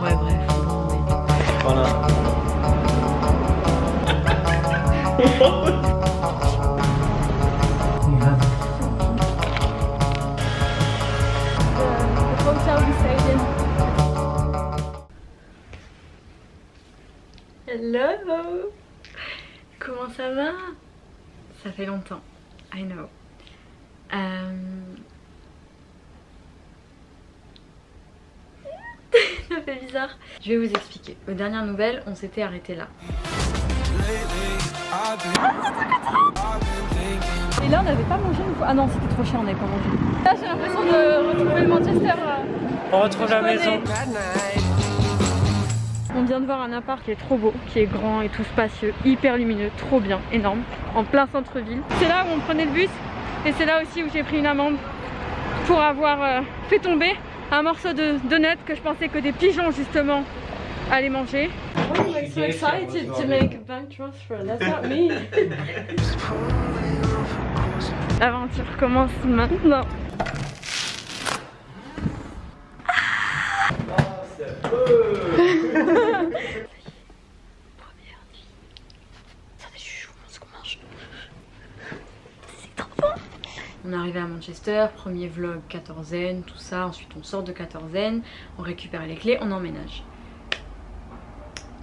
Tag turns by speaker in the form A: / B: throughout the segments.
A: Ouais, bref.
B: Voilà.
A: Hello! Comment ça va? Ça fait longtemps, I know. Ça fait bizarre. Je vais vous expliquer. Aux dernières nouvelles, on s'était arrêté là. Et là, on n'avait pas mangé une fois. Ah non, c'était trop cher, on n'avait pas mangé. Là, j'ai l'impression de retrouver le Manchester.
B: On retrouve la maison.
A: On vient de voir un appart qui est trop beau, qui est grand et tout spacieux, hyper lumineux, trop bien, énorme, en plein centre-ville. C'est là où on prenait le bus et c'est là aussi où j'ai pris une amende pour avoir fait tomber un morceau de donut que je pensais que des pigeons justement allaient manger. Oh, I'm so excited to make a bank transfer. That's not me. L'aventure commence maintenant. On est arrivé à Manchester, premier vlog quatorzaine, tout ça. Ensuite on sort de quatorzaine, on récupère les clés, on emménage.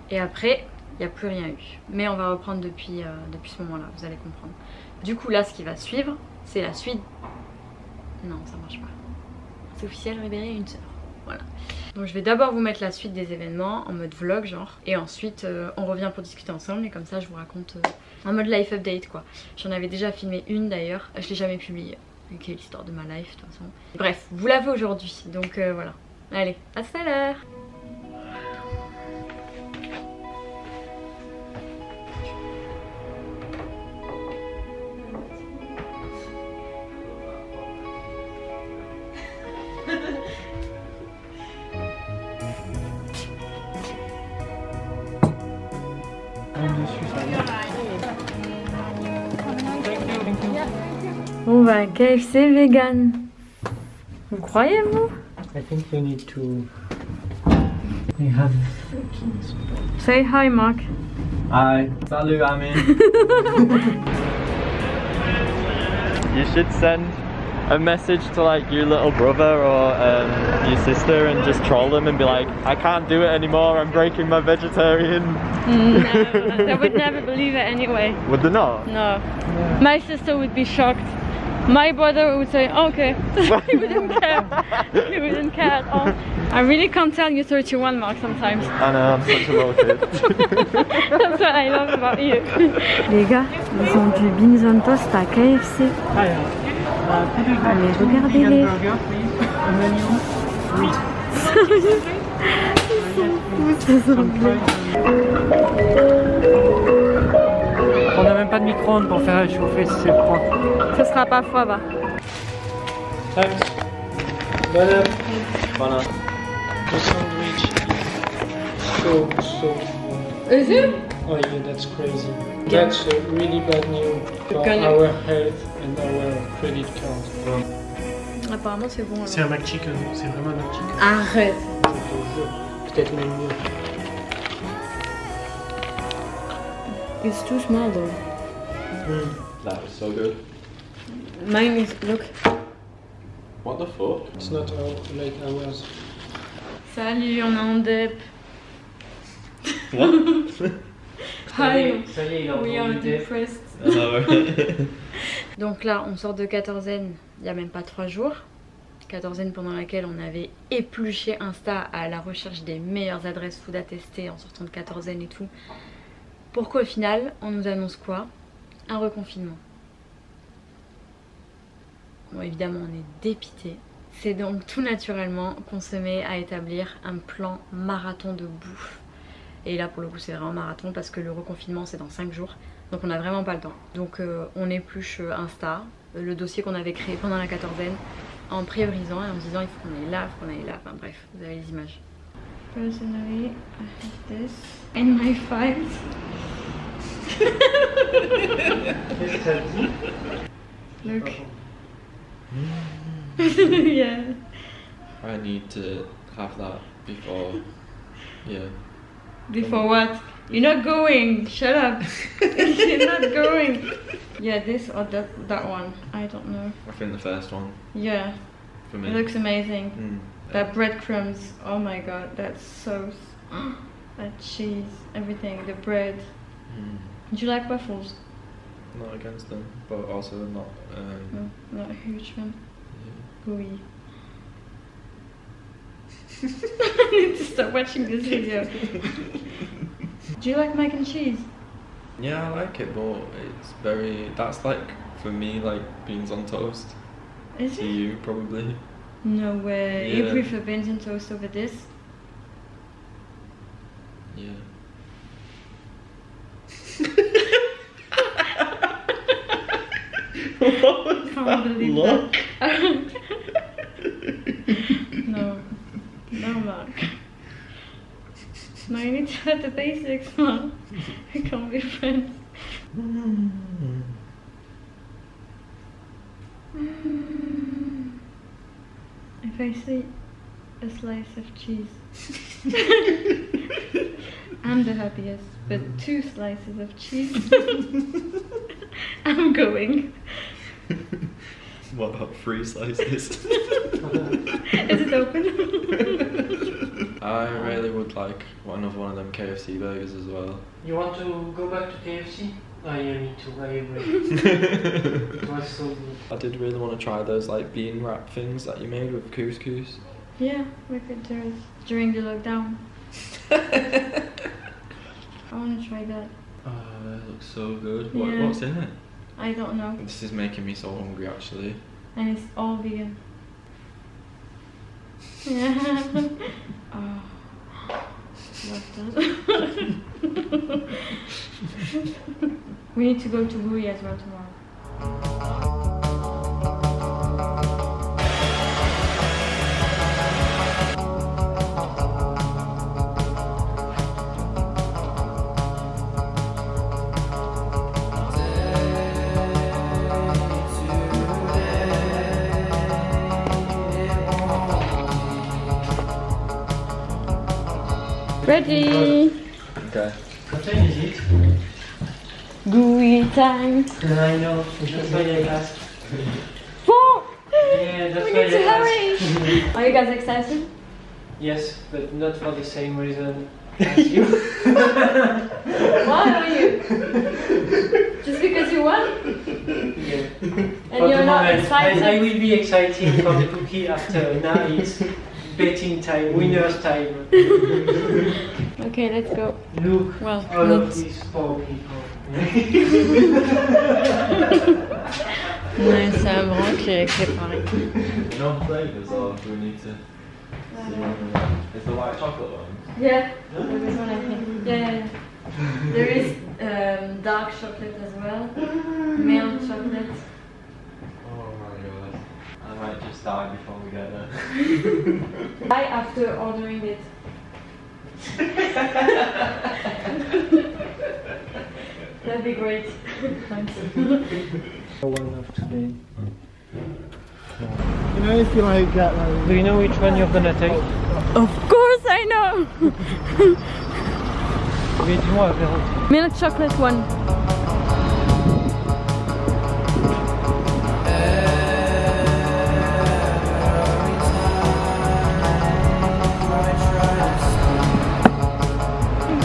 A: Et après, il n'y a plus rien eu. Mais on va reprendre depuis ce moment-là, vous allez comprendre. Du coup là, ce qui va suivre, c'est la suite. Non, ça marche pas. C'est officiel, Ribéry a une sœur. Voilà. Donc je vais d'abord vous mettre la suite des événements en mode vlog genre. Et ensuite on revient pour discuter ensemble. Et comme ça je vous raconte en mode life update quoi. J'en avais déjà filmé une d'ailleurs. Je l'ai jamais publiée. Vu qu'il y a l'histoire de ma life de toute façon. Bref, vous l'avez aujourd'hui. Donc voilà. Allez, à tout à l'heure. On va à KFC vegan. Vous croyez vous?
B: I think you need to. We have.
A: Say hi Mark.
B: Hi. Salut Ami. You should send a message to like your little brother or your sister and just troll them and be like, I can't do it anymore, I'm breaking my vegetarian.
A: No, they would never believe it anyway.
B: Would they not?
A: No. Yeah. My sister would be shocked. My brother would say, okay. He wouldn't care. He wouldn't care at all. I really can't tell you 31 Mark sometimes.
B: I know, I'm such a little kid.
A: That's what I love about you. Les gars, ils ont du beans on toast à KFC. Allez, regardez-les.
B: On n'a même pas de micro-ondes pour faire réchauffer si c'est froid.
A: Ce sera pas froid, bah.
B: Thanks. Voilà. Voilà. The sandwich is so
A: Is it?
B: Oh yeah, that's crazy. That's really bad news for our health and our credit card.
A: Apparemment c'est bon.
B: C'est un McChicken, c'est vraiment un McChicken.
A: Arrête.
B: Peut-être même mieux.
A: It's too small though.
C: That was so good.
A: Mine is, look.
C: What the fuck?
B: It's not like ours.
A: Salut, on est en dep.
C: What?
A: Hi,
B: Ça y est, il a
A: we are
B: entendu des-
A: depressed. Donc là, on sort de quatorzaine il n'y a même pas 3 jours. Quatorzaine pendant laquelle on avait épluché Insta à la recherche des meilleures adresses food à tester en sortant de quatorzaine et tout. Pour qu'au final, on nous annonce quoi? Un reconfinement. Bon, évidemment, on est dépité. C'est donc tout naturellement qu'on se met à établir un plan marathon de bouffe. Et là, pour le coup, c'est vraiment marathon parce que le reconfinement, c'est dans 5 jours. Donc on n'a vraiment pas le temps. Donc on épluche Insta, le dossier qu'on avait créé pendant la quatorzaine, en priorisant et en se disant il faut qu'on aille là, il faut qu'on aille là. Enfin bref, vous avez les images. Personally, I have this in my files.
B: Qu'est-ce que ça dit?
A: Look. Yeah.
C: I need to have that before Yeah.
A: Before what? You're not going. Shut up. You're not going. Yeah, this or that one. I don't know.
C: I think the first one
A: Yeah,
C: for me.
A: it looks amazing.
C: Mm.
A: That breadcrumbs. Oh my god, that's so. That cheese, everything, the bread.
C: Mm.
A: Do you like waffles?
C: Not against them, but also not.
A: No, not a huge fan.
C: Yeah.
A: Oui. I need to stop watching this video. Do you like mac and cheese?
C: Yeah, I like it, but it's very. That's like for me, like beans on toast.
A: Is
C: To
A: it?
C: you, probably.
A: No way. You
C: Yeah.
A: prefer beans and toast over this?
C: Yeah. What was
A: Can't
C: that
A: believe
C: look?
A: that. No. No, Mark. No, you need to have the basics, man. We can't be friends. If I see a slice of cheese, I'm the happiest. But 2 slices of cheese, I'm going.
C: What about 3 slices?
A: Is it open?
C: I really would like another one of them KFC burgers as well.
D: You want to go back to KFC? Oh yeah, me too, I agree. It was so good.
C: I did really want to try those like bean wrap things that you made with couscous.
A: Yeah, we could do it during the lockdown. I want to try that.
C: Oh, that looks so good.
A: Yeah.
C: What's in it?
A: I don't know.
C: This is making me so hungry actually.
A: And it's all vegan. Yeah. Oh, love that. We need to go to Buri as well tomorrow. Ready?
C: Okay.
D: What time is it?
A: Gooey time.
D: I know, that's why I asked.
A: 4!
D: Yeah, that's
A: We
D: why
A: need to
D: I
A: hurry!
D: asked.
A: Are you guys excited?
D: Yes, but not for the same reason as you.
A: Why are you? Just because you won?
D: Yeah.
A: And
D: For
A: you're
D: the
A: not
D: moment,
A: excited?
D: I will be excited for the cookie after. Now it's betting time, winner's time.
A: Okay, let's go.
D: Look,
A: Well,
D: all
A: not-
D: of these poor people.
A: Ouais, c'est un bran qui est préparé.
C: No flavours or do we need to see one? Is the white chocolate one?
A: Yeah, there is one I think. Yeah. There is dark chocolate as well. Milk chocolate.
C: Oh my god. I might just die before we get there.
A: Die after ordering it. That'd be great. Thanks.
D: One of today.
E: You know, if you like that, like,
D: Do you know which one you're gonna take?
A: Of course I know!
D: Mais dis-moi, Véro.
A: Milk chocolate one.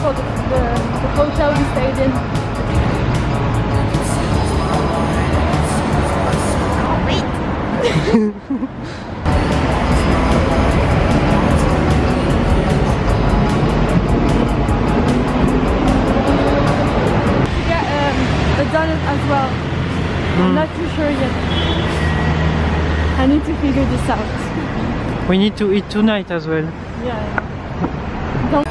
A: For the hotel we stayed in. A donut as well. I'm not too sure yet. I need to figure this out.
D: We need to eat tonight as well.
A: Yeah. Don't.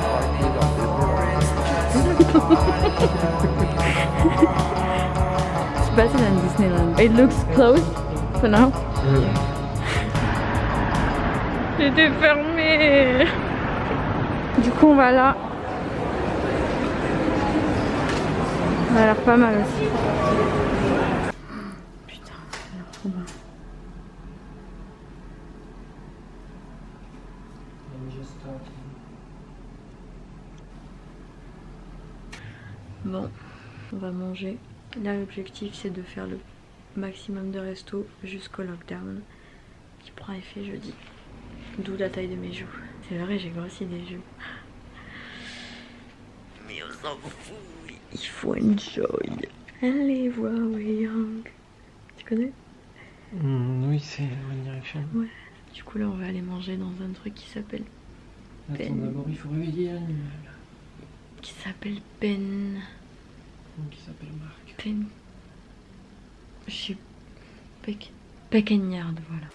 A: It's better than Disneyland. It looks closed for now. C'était fermé. Du coup on va là. Ça a l'air pas mal aussi. Putain, ça a l'air trop bien. Bon, on va manger. Là l'objectif c'est de faire le maximum de resto jusqu'au lockdown qui prend effet jeudi. D'où la taille de mes joues. C'est vrai, j'ai grossi des joues. Mais on s'en fout, il faut enjoy. Allez voir Way Young. Tu connais?
D: Oui, c'est One Direction.
A: Ouais. Du coup là on va aller manger dans un truc qui s'appelle
D: Attends, d'abord il faut réveiller l'animal.
A: Qui s'appelle Ben.
D: Qui s'appelle Marc.
A: Ben. Je sais. Pecagnard, voilà.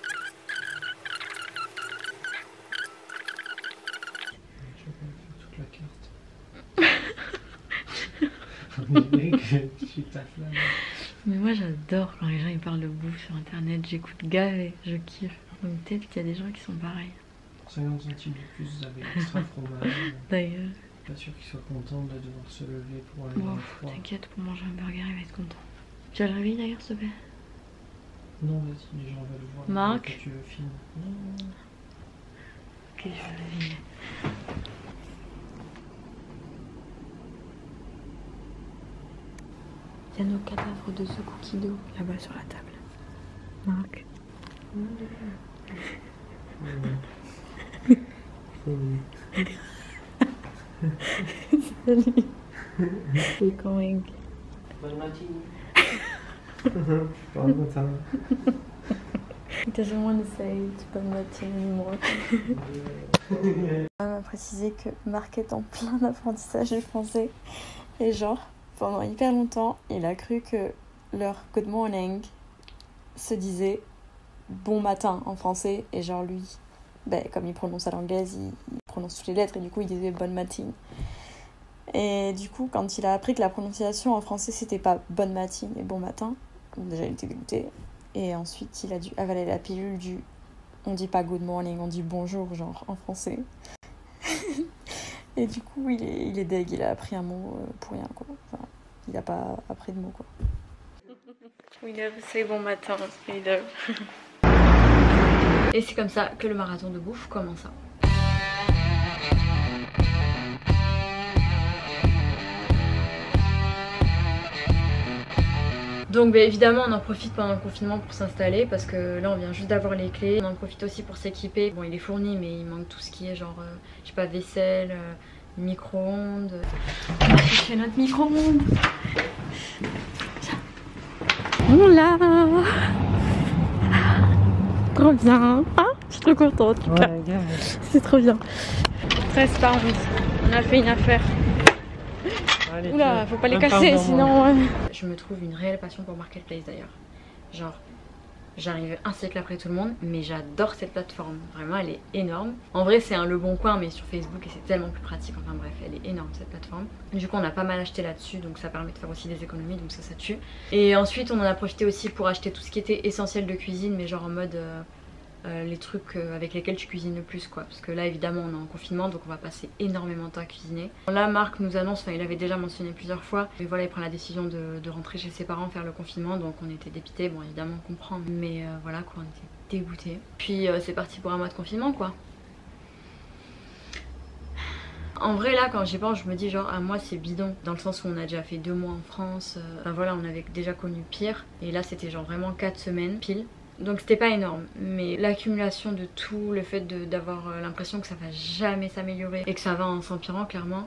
D: Je vais faire toute la carte. On dirait que je suis ta flamme.
A: Mais moi j'adore quand les gens ils parlent de bouffe sur internet, j'écoute gavé, je kiffe. Donc peut-être qu'il y a des gens qui sont pareils.
D: 50 centimes de plus, vous avez extra fromage.
A: D'ailleurs.
D: Pas sûr qu'ils soient contents de devoir se lever pour aller
A: Bon,
D: dans le froid.
A: t'inquiète, pour manger un burger il va être content. Tu as le réveil d'ailleurs s'il te plaît?
D: Non, vas-y, les gens veulent voir.
A: Marc.
D: Que tu le filmes. Non.
A: Ok, je vais le réveiller. Il y a nos cadavres de ce cookie d'eau là-bas sur la table. Marc. Salut. We're going.
D: Bonne matinée.
A: He doesn't want to say it's bonne matinée anymore. On m'a précisé que Marc est en plein apprentissage du français. Et genre, pendant hyper longtemps, il a cru que leur good morning se disait bon matin en français. Et genre lui, ben, comme il prononce à l'anglaise, il prononce toutes les lettres et du coup il disait bonne matinée. Et du coup, quand il a appris que la prononciation en français c'était pas bonne matinée et bon matin, déjà il était dégoûté. Et ensuite il a dû avaler la pilule du on dit pas good morning, on dit bonjour, genre en français. Et du coup il est deg, il a appris un mot pour rien quoi. Enfin, il a pas appris de mots quoi. We love say bon matin, we love. Et c'est comme ça que le marathon de bouffe commença. Donc bah, évidemment on en profite pendant le confinement pour s'installer parce que là on vient juste d'avoir les clés. On en profite aussi pour s'équiper. Bon il est fourni mais il manque tout ce qui est genre, je sais pas, vaisselle, micro-ondes. On va chercher notre micro-ondes. On l'a. Trop bien. Ah, je suis trop contente en tout cas. C'est trop bien. 13 par 11. On a fait une affaire.
D: Allez,
A: Oula, faut pas les casser sinon. Je me trouve une réelle passion pour Marketplace d'ailleurs. Genre, j'arrive un siècle après tout le monde, mais j'adore cette plateforme. Vraiment, elle est énorme. En vrai, c'est un Le Bon Coin, mais sur Facebook et c'est tellement plus pratique. Enfin bref, elle est énorme cette plateforme. Du coup, on a pas mal acheté là-dessus, donc ça permet de faire aussi des économies, donc ça tue. Et ensuite, on en a profité aussi pour acheter tout ce qui était essentiel de cuisine, mais genre en mode les trucs avec lesquels tu cuisines le plus quoi, parce que là évidemment on est en confinement donc on va passer énormément de temps à cuisiner. Là Marc nous annonce, enfin il avait déjà mentionné plusieurs fois, mais voilà il prend la décision de rentrer chez ses parents faire le confinement, donc on était dépités, bon évidemment on comprend, mais voilà quoi, on était dégoûtés. Puis c'est parti pour un mois de confinement quoi. En vrai là quand j'y pense je me dis genre un mois c'est bidon, dans le sens où on a déjà fait 2 mois en France, enfin voilà on avait déjà connu pire, et là c'était genre vraiment 4 semaines pile. Donc c'était pas énorme, mais l'accumulation de tout, le fait d'avoir l'impression que ça va jamais s'améliorer et que ça va en s'empirant clairement,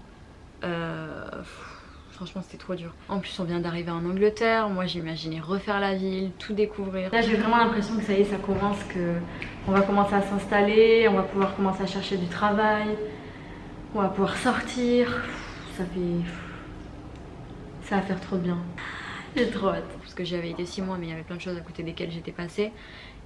A: franchement c'était trop dur. En plus on vient d'arriver en Angleterre, moi j'imaginais refaire la ville, tout découvrir. Là j'ai vraiment l'impression que ça y est ça commence, on va commencer à s'installer, on va pouvoir commencer à chercher du travail, on va pouvoir sortir, ça va faire trop de bien. J'ai trop hâte. Parce que j'y avais été 6 mois mais il y avait plein de choses à côté desquelles j'étais passée.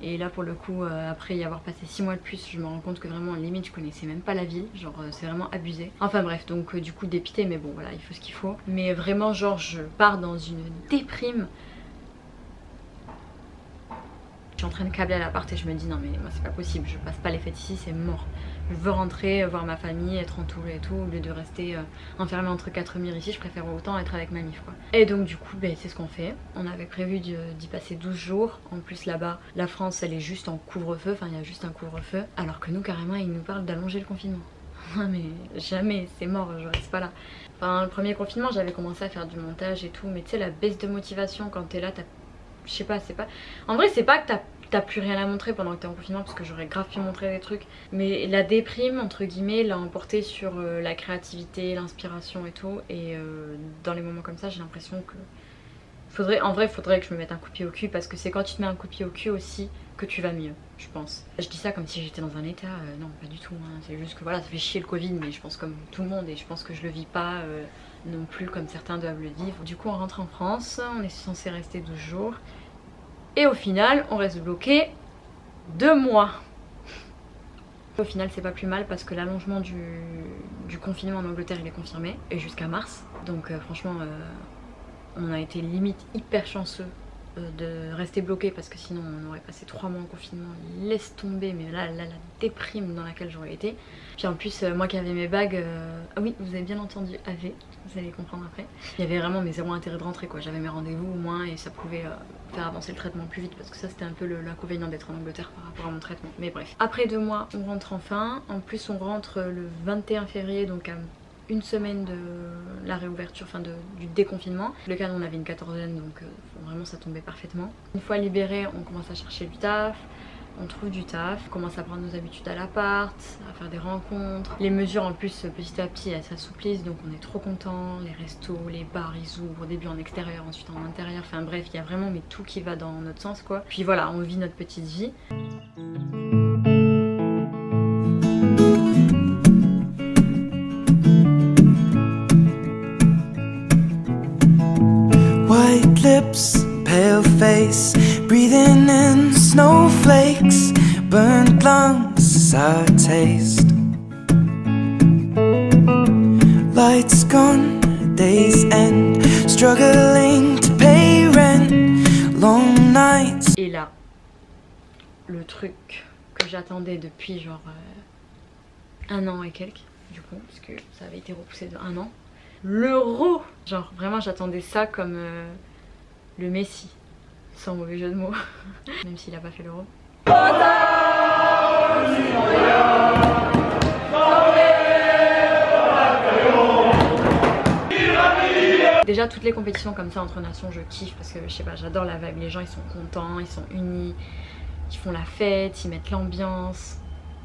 A: Et là pour le coup après y avoir passé 6 mois de plus, je me rends compte que vraiment limite je connaissais même pas la ville. Genre c'est vraiment abusé. Enfin bref, donc du coup dépité, mais bon voilà il faut ce qu'il faut. Mais vraiment genre je pars dans une déprime. Je suis en train de câbler à l'appart et je me dis non mais moi c'est pas possible, je passe pas les fêtes ici, c'est mort. Je veux rentrer, voir ma famille, être entourée et tout, au lieu de rester enfermée entre 4 murs ici, je préfère autant être avec ma mif quoi. Et donc du coup c'est ce qu'on fait. On avait prévu d'y passer 12 jours. En plus là-bas, la France elle est juste en couvre-feu, enfin il y a juste un couvre-feu. Alors que nous carrément ils nous parlent d'allonger le confinement. Non mais jamais, c'est mort, je reste pas là. Enfin, le premier confinement, j'avais commencé à faire du montage et tout, mais tu sais, la baisse de motivation quand t'es là, je sais pas, c'est pas... En vrai, c'est pas que t'as plus rien à montrer pendant que t'es en confinement, parce que j'aurais grave pu montrer des trucs, mais la déprime, entre guillemets, l'a emporté sur la créativité, l'inspiration et tout, et dans les moments comme ça, j'ai l'impression que... En vrai, faudrait que je me mette un coup de pied au cul, parce que c'est quand tu te mets un coup de pied au cul aussi que tu vas mieux, je pense. Je dis ça comme si j'étais dans un état, non pas du tout, hein. C'est juste que voilà, ça fait chier le Covid, mais je pense comme tout le monde, et je pense que je le vis pas non plus comme certains doivent le vivre. Du coup on rentre en France, on est censé rester 12 jours, et au final on reste bloqué 2 mois. Au final c'est pas plus mal parce que l'allongement du confinement en Angleterre il est confirmé, et jusqu'à mars, donc franchement on a été limite hyper chanceux de rester bloqué, parce que sinon on aurait passé 3 mois en confinement, laisse tomber, mais là la déprime dans laquelle j'aurais été. Puis en plus moi qui avais mes bagues, ah oui vous avez bien entendu AV, vous allez comprendre après, il y avait vraiment mes zéro intérêt de rentrer quoi, j'avais mes rendez-vous au moins et ça pouvait faire avancer le traitement plus vite, parce que ça c'était un peu l'inconvénient d'être en Angleterre par rapport à mon traitement, mais bref. Après 2 mois on rentre enfin, en plus on rentre le 21 février, donc à une semaine de la réouverture, enfin du déconfinement. Le cas on avait une quatorzaine, donc vraiment ça tombait parfaitement. Une fois libéré, on commence à chercher du taf, on trouve du taf, on commence à prendre nos habitudes à l'appart, à faire des rencontres. Les mesures en plus petit à petit elles s'assouplissent, donc on est trop contents. Les restos, les bars ils ouvrent, au début en extérieur, ensuite en intérieur, enfin bref il y a vraiment mais tout qui va dans notre sens quoi. Puis voilà, on vit notre petite vie.
F: White lips, pale face, breathing in snowflakes, burnt lungs as I taste. Lights gone, days end, struggling to pay rent, long nights.
A: Et là, le truc que j'attendais depuis genre 1 an et quelques, du coup, parce que ça avait été repoussé de 1 an. L'euro! Genre vraiment j'attendais ça comme le Messi, sans mauvais jeu de mots, même s'il a pas fait l'euro. Déjà toutes les compétitions comme ça entre nations je kiffe, parce que je sais pas, j'adore la vibe, les gens ils sont contents, ils sont unis, ils font la fête, ils mettent l'ambiance,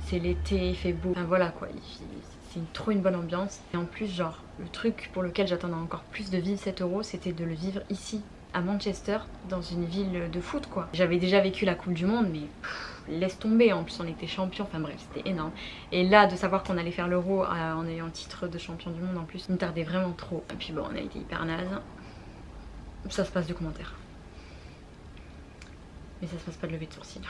A: c'est l'été, il fait beau, enfin voilà quoi, c'est trop une bonne ambiance. Et en plus genre le truc pour lequel j'attendais encore plus de vivre cet euro, c'était de le vivre ici à Manchester, dans une ville de foot quoi. J'avais déjà vécu la Coupe du Monde, mais laisse tomber, en plus on était champion, enfin bref c'était énorme. Et là de savoir qu'on allait faire l'euro en ayant le titre de champion du monde en plus, il me tardait vraiment trop. Et puis bon on a été hyper naze, ça se passe de commentaires, mais ça se passe pas de lever de sourcils.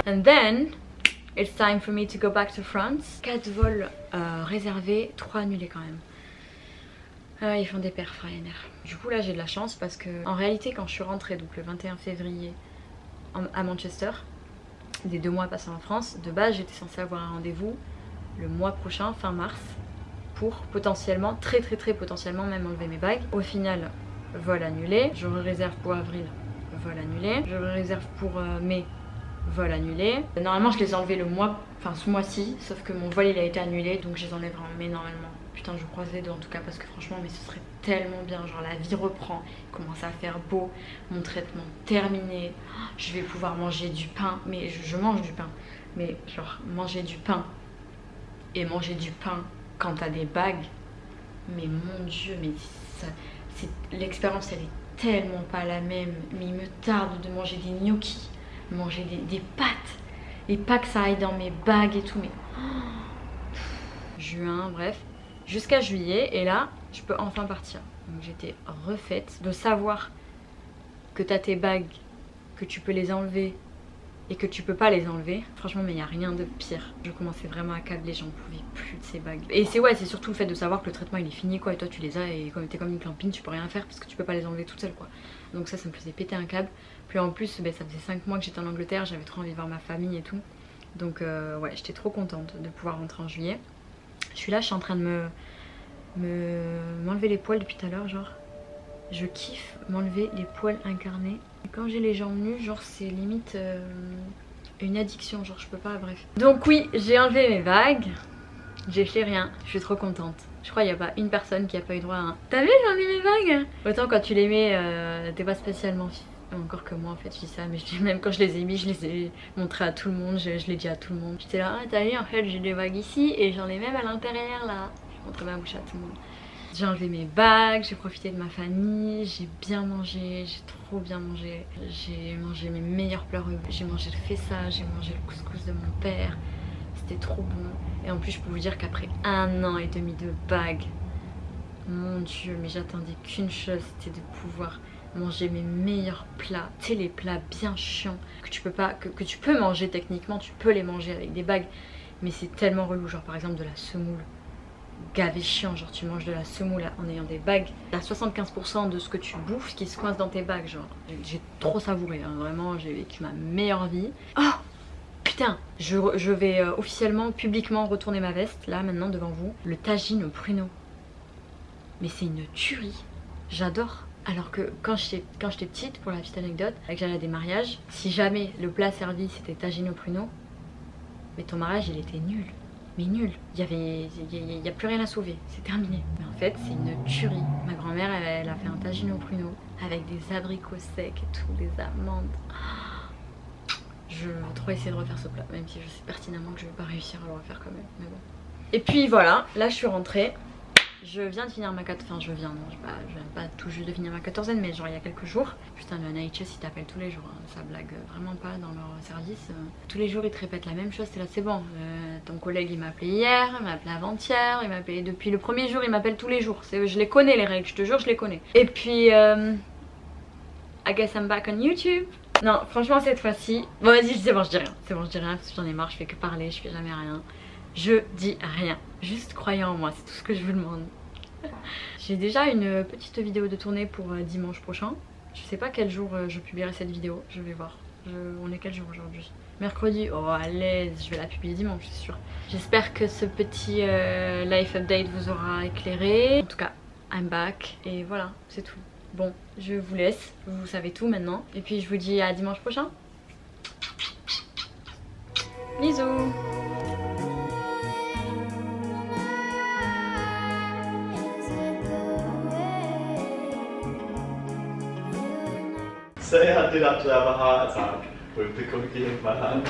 A: And then, it's time for me to go back to France. 4 vols réservés, 3 annulés quand même. Ils font des perfs Ryanair. Du coup là j'ai de la chance parce que en réalité quand je suis rentrée donc le 21 février à Manchester, des 2 mois passés en France, de base j'étais censée avoir un rendez-vous le mois prochain, fin mars, pour potentiellement, très potentiellement même enlever mes bagues. Au final, vol annulé. Je réserve pour avril, vol annulé. Je réserve pour mai, vol annulé. Normalement je les ai enlevés le mois, enfin ce mois-ci, sauf que mon vol il a été annulé, donc je les enlèverai en mai normalement. Putain je croise les deux en tout cas, parce que franchement mais ce serait tellement bien, genre la vie reprend, il commence à faire beau, mon traitement terminé, je vais pouvoir manger du pain, mais je mange du pain, mais genre manger du pain et manger du pain quand t'as des bagues, mais mon dieu, mais l'expérience elle est tellement pas la même. Mais il me tarde de manger des gnocchis, manger des pâtes, et pas que ça aille dans mes bagues et tout, mais juin, bref, jusqu'à juillet, et là je peux enfin partir. Donc j'étais refaite de savoir que t'as tes bagues, que tu peux les enlever et que tu peux pas les enlever, franchement mais il n'y a rien de pire. Je commençais vraiment à câbler, j'en pouvais plus de ces bagues. Et c'est surtout le fait de savoir que le traitement il est fini quoi, et toi tu les as et comme t'es comme une clampine tu peux rien faire parce que tu peux pas les enlever toute seule quoi. Donc ça me faisait péter un câble. Puis en plus ça faisait 5 mois que j'étais en Angleterre, j'avais trop envie de voir ma famille et tout. Donc ouais, j'étais trop contente de pouvoir rentrer en juillet. Je suis là, je suis en train de m'enlever les poils depuis tout à l'heure, genre. Je kiffe m'enlever les poils incarnés. Et quand j'ai les jambes nues, genre c'est limite une addiction, genre je peux pas, bref. Donc oui, j'ai enlevé mes bagues. J'ai fait rien, je suis trop contente. Je crois qu'il n'y a pas une personne qui a pas eu droit à un... T'as vu, j'ai enlevé mes bagues. Autant quand tu les mets, t'es pas spécialement... Encore que moi en fait je dis ça, mais je dis même quand je les ai mis, je les ai montrés à tout le monde, je l'ai dit à tout le monde. J'étais là, ah t'as vu en fait j'ai des bagues ici et j'en ai même à l'intérieur là. Je montre ma bouche à tout le monde. J'ai enlevé mes bagues, j'ai profité de ma famille, j'ai bien mangé, j'ai trop bien mangé. J'ai mangé mes meilleurs plats, j'ai mangé le fessa, j'ai mangé le couscous de mon père. C'était trop bon. Et en plus je peux vous dire qu'après 1 an et demi de bagues, mon dieu, mais j'attendais qu'une chose, c'était de pouvoir manger mes meilleurs plats. Tu sais les plats bien chiants que tu peux pas, que tu peux manger techniquement, tu peux les manger avec des bagues. Mais c'est tellement relou, genre par exemple de la semoule. Gavé chiant, genre tu manges de la semoule en ayant des bagues. T'as 75% de ce que tu bouffes qui se coince dans tes bagues, genre. J'ai trop savouré, hein. Vraiment j'ai vécu ma meilleure vie. Oh putain, je vais officiellement, publiquement retourner ma veste, là maintenant devant vous. Le tagine au pruneau. Mais c'est une tuerie, j'adore. Alors que quand j'étais petite, pour la petite anecdote, avec j'allais à des mariages, si jamais le plat servi c'était tagine au pruneau, mais ton mariage il était nul. Mais nul, il y a plus rien à sauver, c'est terminé. Mais en fait c'est une tuerie. Ma grand-mère elle a fait un tagine au pruneau avec des abricots secs et tout, des amandes. Je vais trop essayer de refaire ce plat, même si je sais pertinemment que je vais pas réussir à le refaire quand même, mais bon. Et puis voilà, là je suis rentrée. Je viens de finir ma quatorzaine, enfin je viens pas tout juste de finir ma quatorzaine, mais genre il y a quelques jours. Putain, le NHS il t'appelle tous les jours, hein. Ça blague vraiment pas dans leur service. Tous les jours ils te répètent la même chose, c'est là c'est bon. Ton collègue il m'a appelé hier, il m'a appelé avant-hier, il m'a appelé depuis le premier jour, il m'appelle tous les jours. Je les connais les règles, je te jure je les connais. Et puis I guess I'm back on YouTube. Non franchement cette fois-ci, bon vas-y c'est bon je dis rien, c'est bon je dis rien parce que j'en ai marre, je fais que parler, je fais jamais rien. Je dis rien, juste croyez en moi, c'est tout ce que je vous demande. J'ai déjà une petite vidéo de tournée pour dimanche prochain. Je sais pas quel jour je publierai cette vidéo, je vais voir. On est quel jour aujourd'hui? Mercredi, oh à l'aise, je vais la publier dimanche c'est sûr. J'espère que ce petit life update vous aura éclairé. En tout cas, I'm back et voilà, c'est tout. Bon, je vous laisse, vous savez tout maintenant. Et puis je vous dis à dimanche prochain. Bisous.
B: Say I did actually have a heart attack with the cookie in my hand.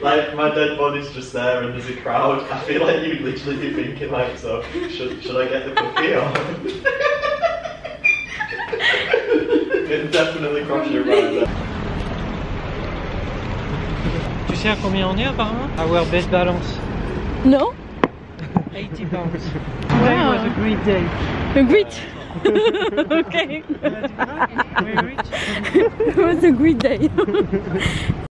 B: Like my dead body's just there and there's a crowd. I feel like you'd literally be thinking like, so should I get the cookie or? It definitely crossed your mind.
D: Tu sais à combien on est apparemment? Our best balance.
A: No?
D: 80 pounds. Today was a great day.
A: A great. Okay. It was a great day.